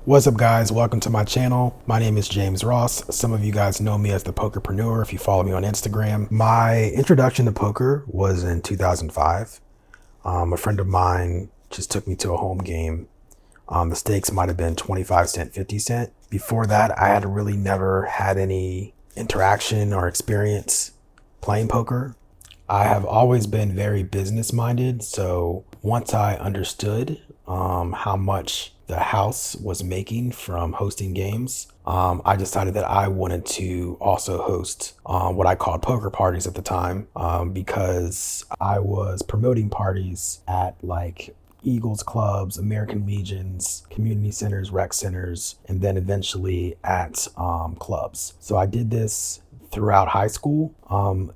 What's up, guys? Welcome to my channel. My name is James Ross. Some of you guys know me as the Pokerpreneur if you follow me on Instagram. My introduction to poker was in 2005. A friend of mine just took me to a home game. The stakes might have been 25 cent, 50 cent. Before that, I had really never had any interaction or experience playing poker. I have always been very business minded. So once I understood how much the house was making from hosting games, I decided that I wanted to also host what I called poker parties at the time, because I was promoting parties at like Eagles clubs, American Legions, community centers, rec centers, and then eventually at clubs. So I did this throughout high school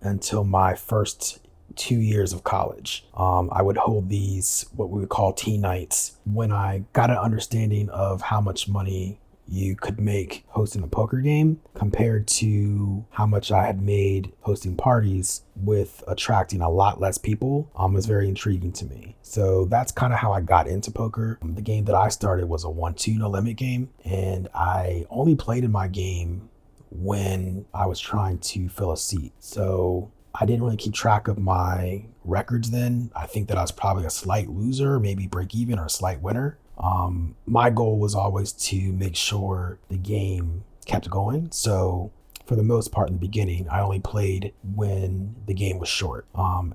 until my first 2 years of college. I would hold these, what we would call tea nights, when I got an understanding of how much money you could make hosting a poker game compared to how much I had made hosting parties with attracting a lot less people. Was very intriguing to me. So that's kind of how I got into poker. The game that I started was a 1-2 no limit game, and I only played in my game when I was trying to fill a seat. So I didn't really keep track of my records then. I think that I was probably a slight loser, maybe break even, or a slight winner. My goal was always to make sure the game kept going. So for the most part in the beginning, I only played when the game was short.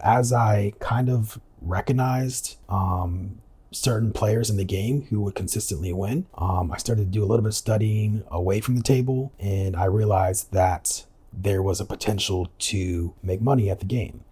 As I kind of recognized certain players in the game who would consistently win, I started to do a little bit of studying away from the table, and I realized that there was a potential to make money at the game.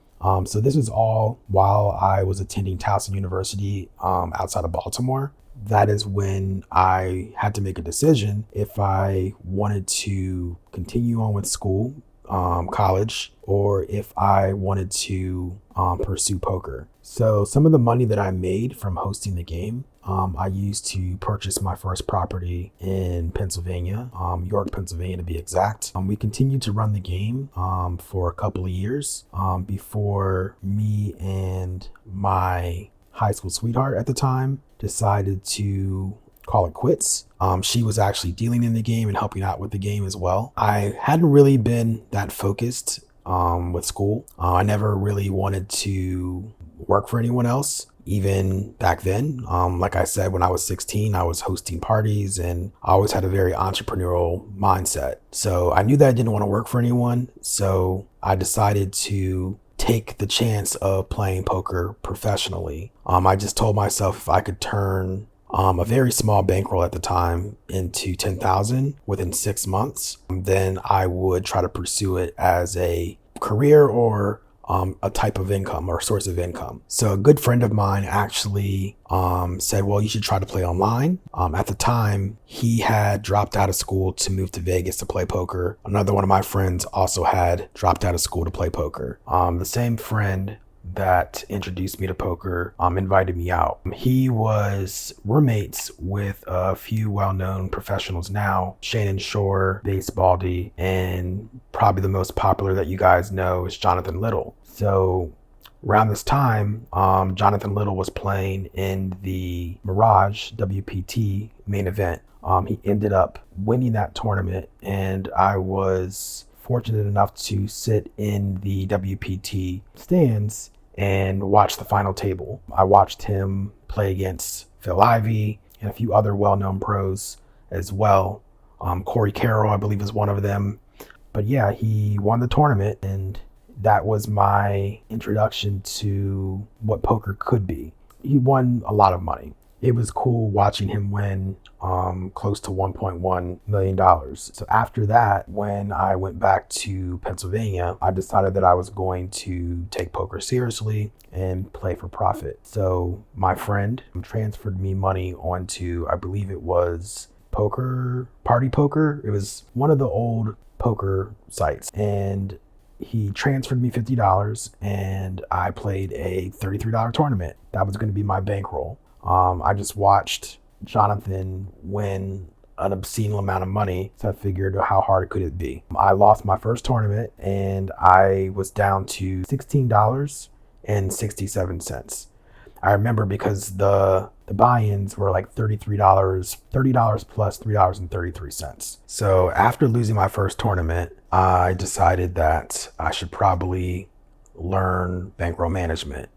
So this was all while I was attending Towson University outside of Baltimore. That is when I had to make a decision if I wanted to continue on with school, college, or if I wanted to pursue poker. So some of the money that I made from hosting the game, I used to purchase my first property in Pennsylvania, York, Pennsylvania to be exact. We continued to run the game for a couple of years before me and my high school sweetheart at the time decided to call it quits. She was actually dealing in the game and helping out with the game as well. I hadn't really been that focused with school. I never really wanted to work for anyone else, even back then. Like I said, when I was 16, I was hosting parties, and I always had a very entrepreneurial mindset. So I knew that I didn't want to work for anyone. So I decided to take the chance of playing poker professionally. I just told myself if I could turn a very small bankroll at the time into 10,000 within 6 months, then I would try to pursue it as a career or a type of income or source of income. So a good friend of mine actually said, well, you should try to play online. At the time, he had dropped out of school to move to Vegas to play poker. Another one of my friends also had dropped out of school to play poker. The same friend that introduced me to poker invited me out. He was roommates with a few well-known professionals now, Shannon Shore, Basebaldy, and probably the most popular that you guys know is Jonathan Little. So around this time, Jonathan Little was playing in the Mirage WPT main event. He ended up winning that tournament, and I was fortunate enough to sit in the WPT stands and watch the final table. I watched him play against Phil Ivey and a few other well-known pros as well. Corey Carroll, I believe, is one of them. But yeah, he won the tournament, and that was my introduction to what poker could be. He won a lot of money. It was cool watching him win close to $1.1 million. So after that, when I went back to Pennsylvania, I decided that I was going to take poker seriously and play for profit. So my friend transferred me money onto, I believe it was Party Poker. It was one of the old poker sites. And he transferred me $50, and I played a $33 tournament. That was going to be my bankroll. I just watched Jonathan win an obscene amount of money, so I figured how hard could it be. I lost my first tournament, and I was down to $16.67. I remember because the buy-ins were like $30 plus $3.33. So after losing my first tournament, I decided that I should probably learn bankroll management.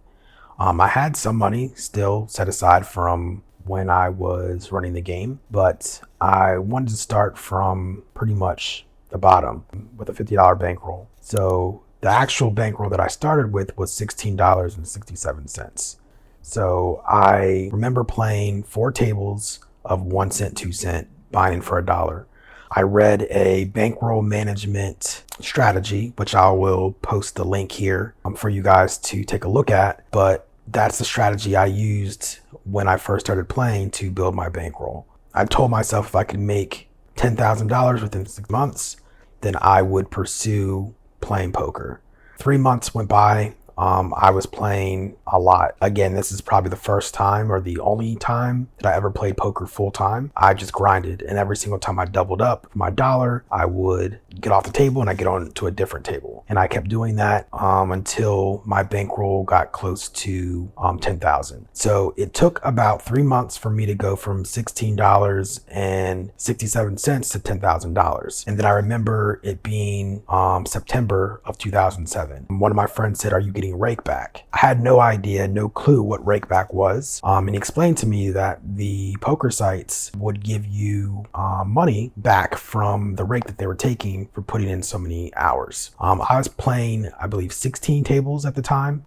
I had some money still set aside from when I was running the game, but I wanted to start from pretty much the bottom with a $50 bankroll. So the actual bankroll that I started with was $16.67. So I remember playing 4 tables of 1 cent, 2 cent, buying for $1. I read a bankroll management strategy, which I will post the link here for you guys to take a look at. But that's the strategy I used when I first started playing to build my bankroll. I told myself if I could make $10,000 within 6 months, then I would pursue playing poker. 3 months went by. I was playing a lot. Again, this is probably the first time or the only time that I ever played poker full time. I just grinded, and every single time I doubled up my dollar, I would get off the table and I get on to a different table. And I kept doing that until my bankroll got close to 10,000. So it took about 3 months for me to go from $16.67 to $10,000. And then I remember it being September of 2007. One of my friends said, "Are you getting rake back?" I had no idea, no clue what rake back was. And he explained to me that the poker sites would give you money back from the rake that they were taking for putting in so many hours. I was playing, I believe, 16 tables at the time.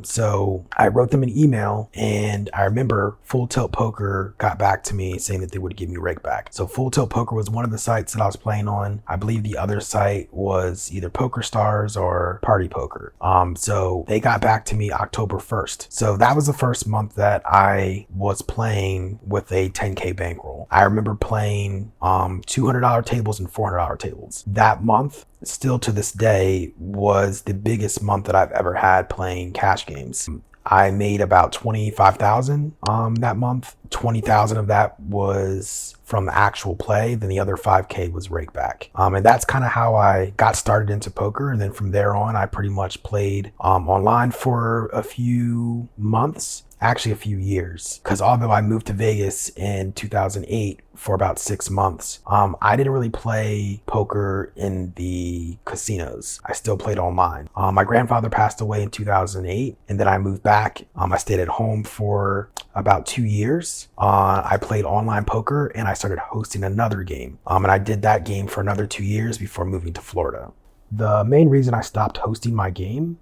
So I wrote them an email, and I remember Full Tilt Poker got back to me saying that they would give me rake back. So Full Tilt Poker was one of the sites that I was playing on. I believe the other site was either Poker Stars or Party Poker. So they got back to me October 1st. So that was the first month that I was playing with a 10K bankroll. I remember playing $200 tables and $400 tables. That month, still to this day, was the biggest month that I've ever had playing cash games. I made about 25,000 that month. 20,000 of that was from the actual play. Then the other 5K was rake back. And that's kind of how I got started into poker. And then from there on, I pretty much played online for a few months. Actually a few years, because although I moved to Vegas in 2008 for about 6 months, I didn't really play poker in the casinos. I still played online. My grandfather passed away in 2008, and then I moved back. I stayed at home for about 2 years. I played online poker, and I started hosting another game. And I did that game for another 2 years before moving to Florida. The main reason I stopped hosting my game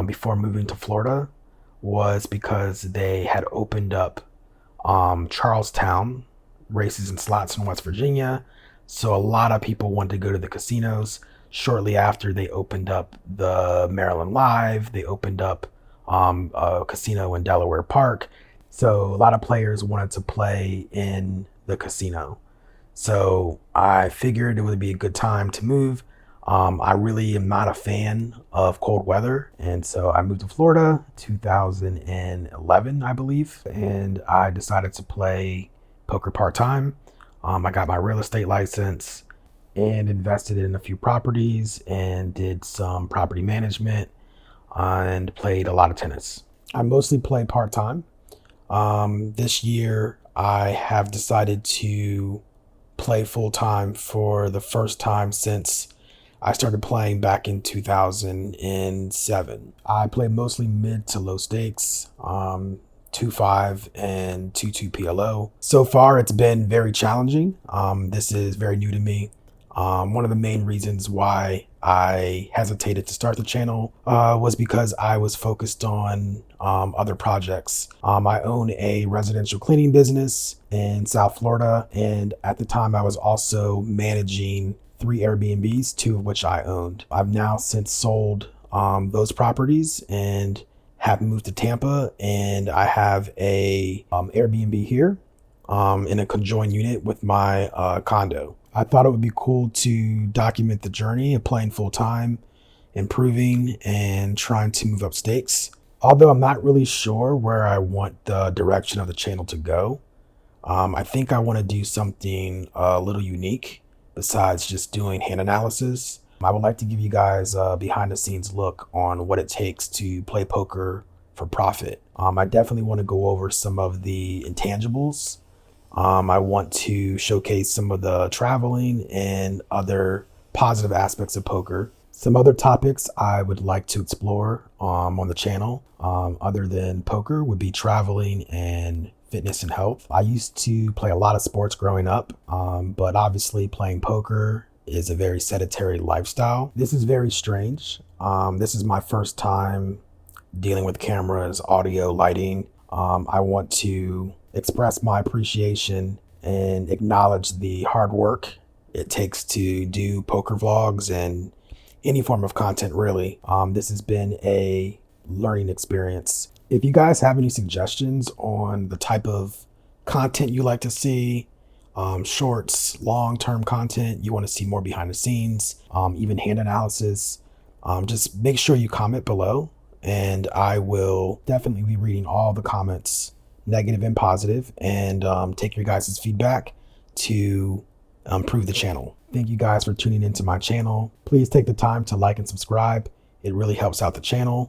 before moving to Florida was because they had opened up Charlestown races and slots in West Virginia. So a lot of people wanted to go to the casinos. Shortly after, they opened up the Maryland Live. They opened up a casino in Delaware Park. So a lot of players wanted to play in the casino. So I figured it would be a good time to move. I really am not a fan of cold weather. And so I moved to Florida 2011, I believe. And I decided to play poker part-time. I got my real estate license and invested in a few properties and did some property management and played a lot of tennis. I mostly play part-time. This year, I have decided to play full-time for the first time since I started playing back in 2007. I play mostly mid to low stakes, 2-5 and 2-2 PLO. So far, it's been very challenging. This is very new to me. One of the main reasons why I hesitated to start the channel was because I was focused on other projects. I own a residential cleaning business in South Florida, and at the time I was also managing 3 Airbnbs, 2 of which I owned. I've now since sold those properties and have moved to Tampa, and I have a Airbnb here in a conjoined unit with my condo. I thought it would be cool to document the journey of playing full time, improving, and trying to move up stakes. Although I'm not really sure where I want the direction of the channel to go, I think I want to do something a little unique besides just doing hand analysis. I would like to give you guys a behind the scenes look on what it takes to play poker for profit. I definitely want to go over some of the intangibles. I want to showcase some of the traveling and other positive aspects of poker. Some other topics I would like to explore on the channel, other than poker, would be traveling and fitness and health. I used to play a lot of sports growing up, but obviously playing poker is a very sedentary lifestyle. This is very strange. This is my first time dealing with cameras, audio, lighting. I want to express my appreciation and acknowledge the hard work it takes to do poker vlogs and any form of content, really. This has been a learning experience. If you guys have any suggestions on the type of content you like to see, shorts, long-term content, you want to see more behind the scenes, even hand analysis, just make sure you comment below, and I will definitely be reading all the comments, negative and positive, and take your guys' feedback to improve the channel. Thank you guys for tuning into my channel. Please take the time to like and subscribe. It really helps out the channel.